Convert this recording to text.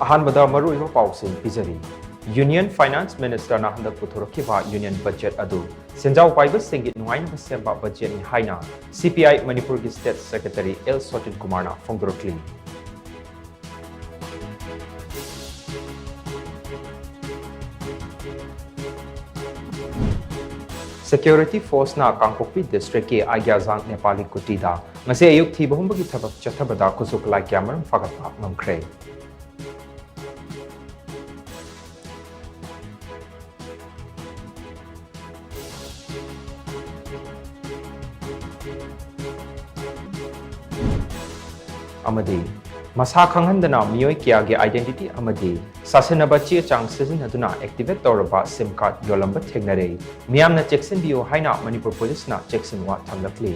अहानबदा मरुइबा पाउसिन पिजरी union finance minister ना हंदक पुथोरखिबा union budget अदु सेंजाव पाइबा सिंगी नुआइनबा सेंबा बजट नि हाइना सीपीआई मणिपुर की स्टेट सेक्रेटरी एल सोटिन कुमार ना फोंगदोरक्ली Security Force na Kangpokpi District ki Agyazang Nepali Kutida ngase ayuk thi bahumba ki thabak chathabada kusuk lai kyamaram fagatpa ngamkhre amadi masa khanghandana miyoi kya ge identity amadi sasenaba chi chang season aduna activate toraba sim card yolamba thengnare miyamna checksin bio haina Manipur police na checksin wa thamlakli